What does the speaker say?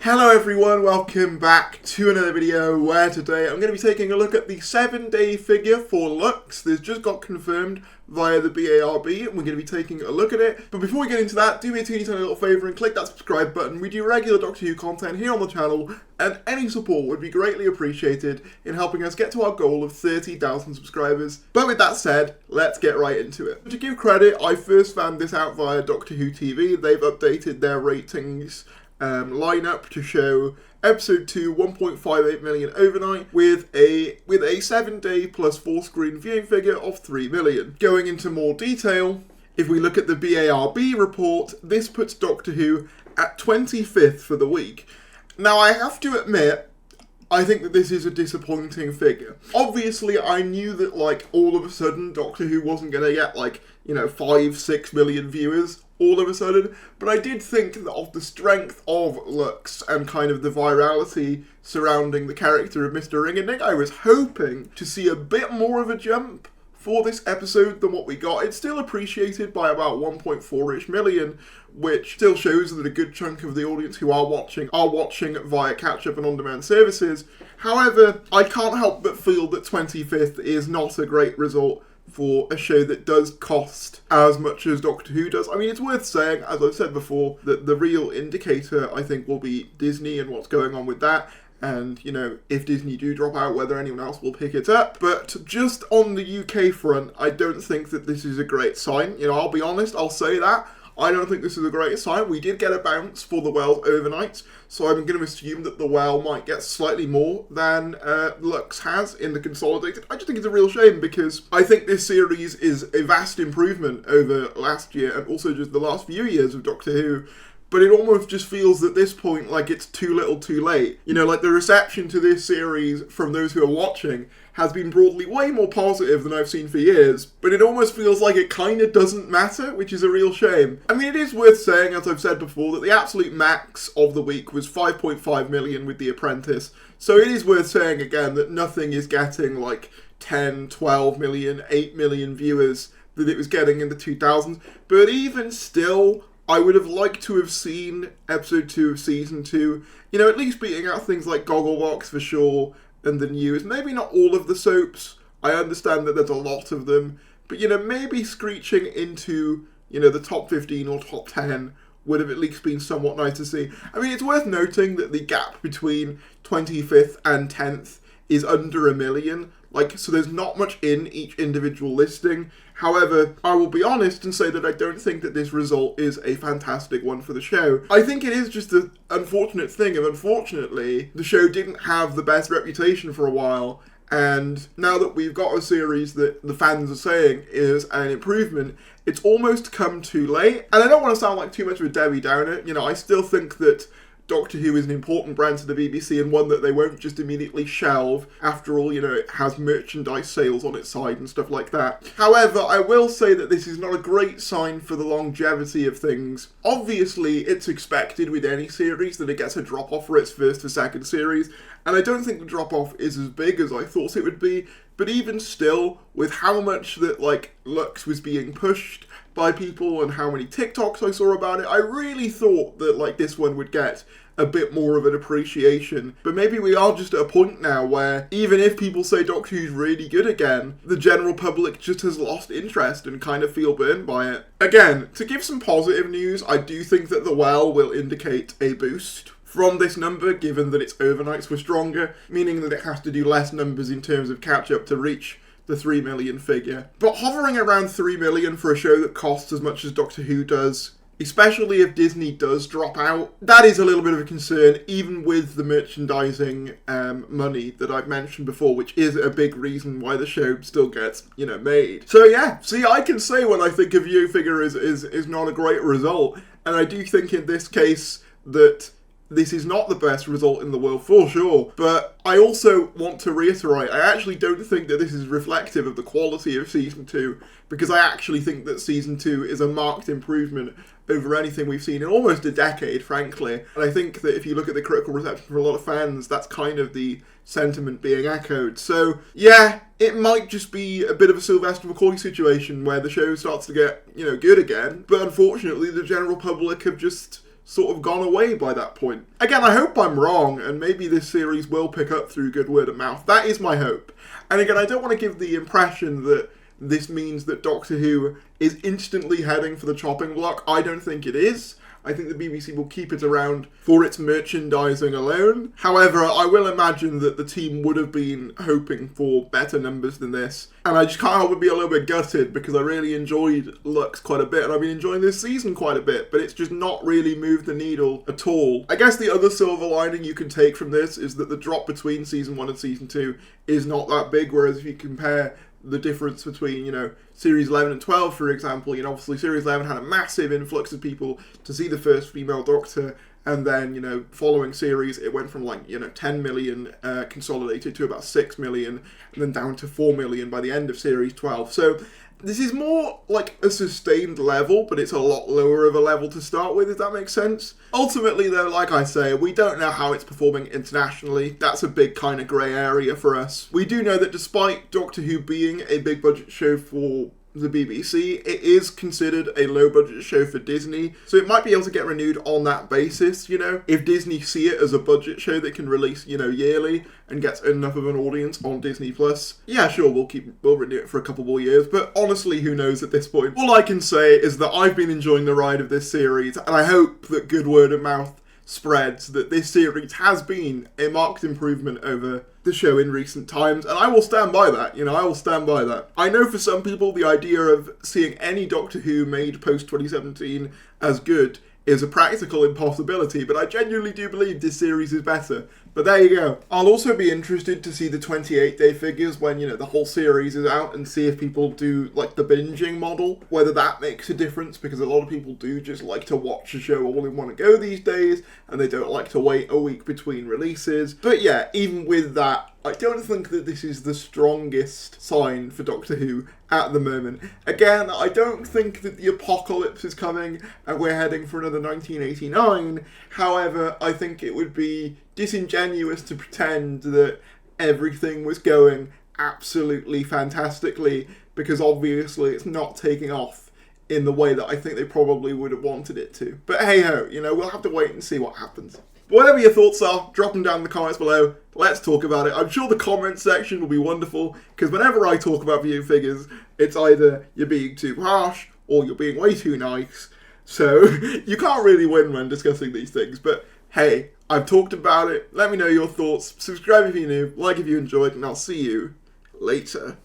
Hello everyone, welcome back to another video where today I'm going to be taking a look at the 7-day figure for Lux. This just got confirmed via the BARB and we're going to be taking a look at it. But before we get into that, do me a teeny tiny little favour and click that subscribe button. We do regular Doctor Who content here on the channel and any support would be greatly appreciated in helping us get to our goal of 30,000 subscribers. But with that said, let's get right into it. To give credit, I first found this out via Doctor Who TV. They've updated their ratings lineup to show episode 2 1.58 million overnight with a 7-day plus 4-screen viewing figure of 3 million. Going into more detail, if we look at the BARB report, this puts Doctor Who at 25th for the week. Now I have to admit, I think that this is a disappointing figure. Obviously, I knew that, like, all of a sudden Doctor Who wasn't going to get, 5-6 million viewers all of a sudden, but I did think that of the strength of Lux and kind of the virality surrounding the character of Mr. Ringadink, I was hoping to see a bit more of a jump for this episode than what we got. It's still appreciated by about 1.4-ish million, which still shows that a good chunk of the audience who are watching via catch-up and on-demand services. However, I can't help but feel that 25th is not a great result for a show that does cost as much as Doctor Who does. I mean, it's worth saying, as I've said before, that the real indicator, I think, will be Disney and what's going on with that. And, if Disney do drop out, whether anyone else will pick it up. But just on the UK front, I don't think that this is a great sign. I'll be honest, I'll say that. I don't think this is a great sign. We did get a bounce for the Well overnight, so I'm going to assume that the Well might get slightly more than Lux has in the consolidated. I just think it's a real shame because I think this series is a vast improvement over last year and also just the last few years of Doctor Who. But it almost just feels at this point like it's too little too late. The reception to this series from those who are watching has been broadly way more positive than I've seen for years, but it almost feels like it kind of doesn't matter, which is a real shame. I mean, it is worth saying, as I've said before, that the absolute max of the week was 5.5 million with The Apprentice, so it is worth saying again that nothing is getting 10, 12 million, 8 million viewers that it was getting in the 2000s, but even still, I would have liked to have seen episode 2 of season 2, at least beating out things like Gogglebox for sure, and the news. Maybe not all of the soaps. I understand that there's a lot of them. But, maybe screeching into, the top 15 or top 10 would have at least been somewhat nice to see. I mean, it's worth noting that the gap between 25th and 10th is under 1 million. So there's not much in each individual listing. However, I will be honest and say that I don't think that this result is a fantastic one for the show. I think it is just the unfortunate thing of, unfortunately, the show didn't have the best reputation for a while. And now that we've got a series that the fans are saying is an improvement, it's almost come too late. And I don't want to sound like too much of a Debbie Downer. I still think that Doctor Who is an important brand to the BBC and one that they won't just immediately shelve. After all, it has merchandise sales on its side and stuff like that. However, I will say that this is not a great sign for the longevity of things. Obviously, it's expected with any series that it gets a drop-off for its first or second series, and I don't think the drop-off is as big as I thought it would be, but even still, with how much that, Lux was being pushed by people and how many TikToks I saw about it, I really thought that, this one would get a bit more of an appreciation. But maybe we are just at a point now where, even if people say Doctor Who's really good again, the general public just has lost interest and kind of feel burnt by it. Again, to give some positive news, I do think that the Well will indicate a boost from this number, given that its overnights were stronger, meaning that it has to do less numbers in terms of catch-up to reach the 3 million figure. But hovering around 3 million for a show that costs as much as Doctor Who does, especially if Disney does drop out, that is a little bit of a concern, even with the merchandising money that I've mentioned before, which is a big reason why the show still gets, made. So yeah, see, I can say when I think a view figure is not a great result, and I do think in this case that this is not the best result in the world, for sure, but I also want to reiterate, I actually don't think that this is reflective of the quality of Season 2, because I actually think that Season 2 is a marked improvement over anything we've seen in almost a decade, frankly. And I think that if you look at the critical reception from a lot of fans, that's kind of the sentiment being echoed. So, yeah, it might just be a bit of a Sylvester McCoy situation where the show starts to get, good again, but unfortunately the general public have just sort of gone away by that point. Again, I hope I'm wrong, and maybe this series will pick up through good word of mouth. That is my hope. And again, I don't want to give the impression that this means that Doctor Who is instantly heading for the chopping block. I don't think it is. I think the BBC will keep it around for its merchandising alone. However, I will imagine that the team would have been hoping for better numbers than this. And I just can't help but be a little bit gutted because I really enjoyed Lux quite a bit and I've been enjoying this season quite a bit, but it's just not really moved the needle at all. I guess the other silver lining you can take from this is that the drop between season 1 and season 2 is not that big, whereas if you compare the difference between, series 11 and 12, for example, obviously series 11 had a massive influx of people to see the first female Doctor, and then, following series, it went from 10 million consolidated to about 6 million, and then down to 4 million by the end of series 12. So this is more like a sustained level, but it's a lot lower of a level to start with, if that makes sense. Ultimately, though, like I say, we don't know how it's performing internationally. That's a big kind of grey area for us. We do know that despite Doctor Who being a big budget show for the BBC, it is considered a low budget show for Disney, so it might be able to get renewed on that basis, if Disney see it as a budget show that can release, yearly and gets enough of an audience on Disney Plus. Yeah, sure, we'll renew it for a couple more years, but honestly, who knows at this point. All I can say is that I've been enjoying the ride of this series, and I hope that good word of mouth spreads that this series has been a marked improvement over the show in recent times, and I will stand by that, I will stand by that. I know for some people the idea of seeing any Doctor Who made post-2017 as good is a practical impossibility, but I genuinely do believe this series is better. But there you go. I'll also be interested to see the 28-day figures when, the whole series is out and see if people do, the binging model, whether that makes a difference, because a lot of people do just like to watch a show all in one go these days, and they don't like to wait a week between releases. But yeah, even with that, I don't think that this is the strongest sign for Doctor Who at the moment. Again, I don't think that the apocalypse is coming and we're heading for another 1989. However, I think it would be disingenuous to pretend that everything was going absolutely fantastically, because obviously it's not taking off in the way that I think they probably would have wanted it to. But hey ho, we'll have to wait and see what happens. Whatever your thoughts are, drop them down in the comments below. Let's talk about it. I'm sure the comment section will be wonderful, because whenever I talk about view figures, it's either you're being too harsh or you're being way too nice. So you can't really win when discussing these things. But hey, I've talked about it. Let me know your thoughts. Subscribe if you're new, like if you enjoyed, and I'll see you later.